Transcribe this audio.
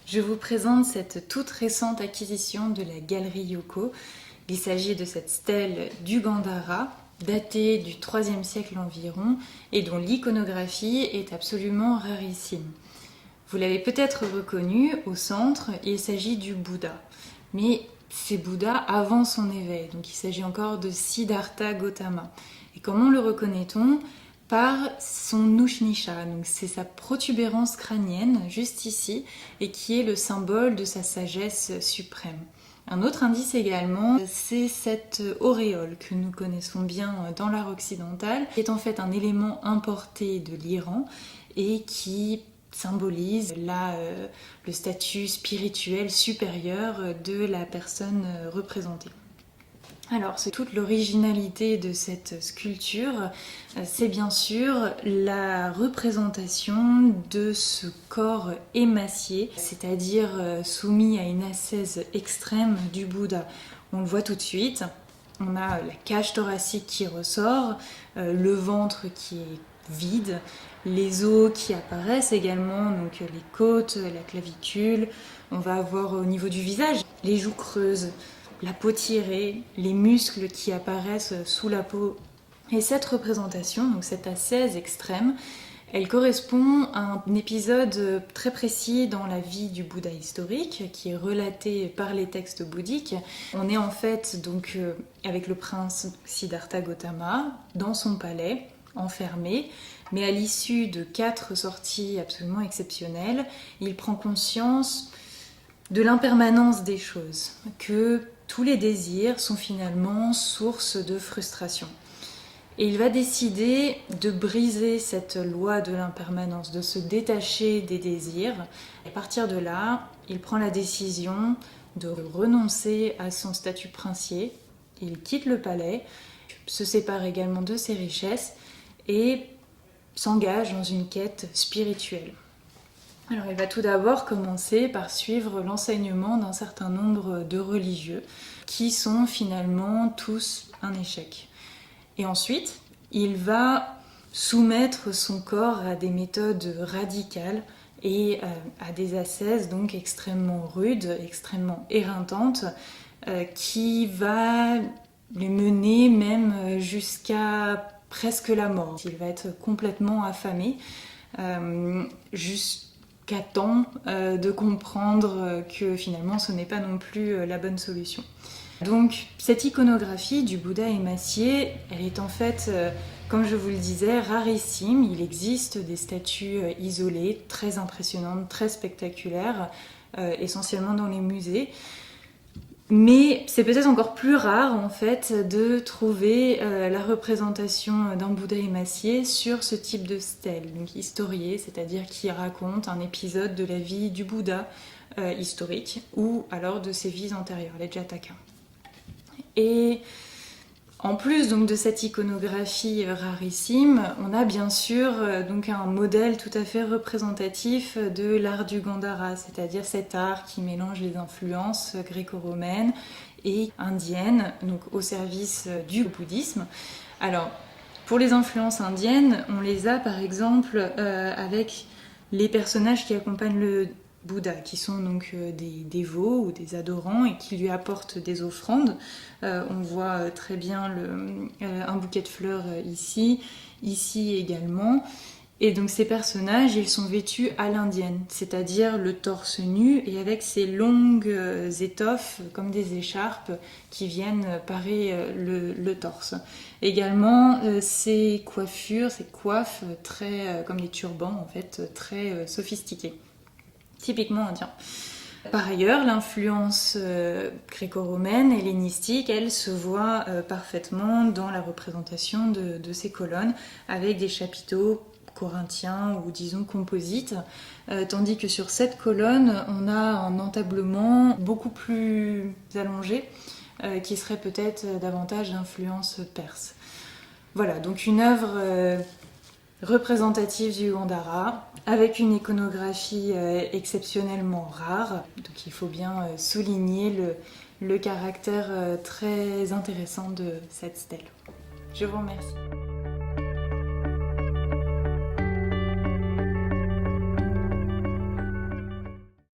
Je vous présente cette toute récente acquisition de la galerie Yoko. Il s'agit de cette stèle du Gandhara, datée du IIIe siècle environ, et dont l'iconographie est absolument rarissime. Vous l'avez peut-être reconnu, au centre, il s'agit du Bouddha. Mais c'est Bouddha avant son éveil, donc il s'agit encore de Siddhartha Gautama. Et comment le reconnaît-on ? Par son Ushnisha, donc c'est sa protubérance crânienne, juste ici, et qui est le symbole de sa sagesse suprême. Un autre indice également, c'est cette auréole que nous connaissons bien dans l'art occidental, qui est en fait un élément importé de l'Iran et qui symbolise le statut spirituel supérieur de la personne représentée. Alors, c'est toute l'originalité de cette sculpture, c'est bien sûr la représentation de ce corps émacié, c'est-à-dire soumis à une ascèse extrême du Bouddha. On le voit tout de suite, on a la cage thoracique qui ressort, le ventre qui est vide, les os qui apparaissent également, donc les côtes, la clavicule. On va avoir au niveau du visage les joues creuses, la peau tirée, les muscles qui apparaissent sous la peau. Et cette représentation, donc cette ascèse extrême, elle correspond à un épisode très précis dans la vie du Bouddha historique, qui est relaté par les textes bouddhiques. On est en fait donc avec le prince Siddhartha Gautama dans son palais, enfermé, mais à l'issue de 4 sorties absolument exceptionnelles, il prend conscience de l'impermanence des choses, que tous les désirs sont finalement source de frustration. Et il va décider de briser cette loi de l'impermanence, de se détacher des désirs. Et à partir de là, il prend la décision de renoncer à son statut princier. Il quitte le palais, se sépare également de ses richesses et s'engage dans une quête spirituelle. Alors il va tout d'abord commencer par suivre l'enseignement d'un certain nombre de religieux qui sont finalement tous un échec. Et ensuite, il va soumettre son corps à des méthodes radicales et à des ascèses donc extrêmement rudes, extrêmement éreintantes, qui va les mener même jusqu'à presque la mort. Il va être complètement affamé, jusqu'à temps de comprendre que finalement ce n'est pas non plus la bonne solution. Donc cette iconographie du Bouddha émacié, elle est en fait, comme je vous le disais, rarissime. Il existe des statues isolées, très impressionnantes, très spectaculaires, essentiellement dans les musées. Mais c'est peut-être encore plus rare en fait de trouver la représentation d'un Bouddha émacié sur ce type de stèle, donc historiée, c'est-à-dire qui raconte un épisode de la vie du Bouddha historique ou alors de ses vies antérieures, les Jataka. Et en plus donc de cette iconographie rarissime, on a bien sûr donc un modèle tout à fait représentatif de l'art du Gandhara, c'est-à-dire cet art qui mélange les influences gréco-romaines et indiennes, donc au service du bouddhisme. Alors, pour les influences indiennes, on les a par exemple avec les personnages qui accompagnent le Bouddha, qui sont donc des dévots ou des adorants et qui lui apportent des offrandes. On voit très bien un bouquet de fleurs ici également. Et donc ces personnages, ils sont vêtus à l'indienne, c'est-à-dire le torse nu et avec ces longues étoffes comme des écharpes qui viennent parer le torse. Également ces coiffures, ces coiffes très comme des turbans en fait, très sophistiqués. Typiquement indien. Par ailleurs, l'influence gréco-romaine, hellénistique, elle se voit parfaitement dans la représentation de ces colonnes, avec des chapiteaux corinthiens ou disons composites, tandis que sur cette colonne, on a un entablement beaucoup plus allongé, qui serait peut-être davantage d'influence perse. Voilà, donc une œuvre représentative du Gandhara, avec une iconographie exceptionnellement rare. Donc il faut bien souligner le caractère très intéressant de cette stèle. Je vous remercie.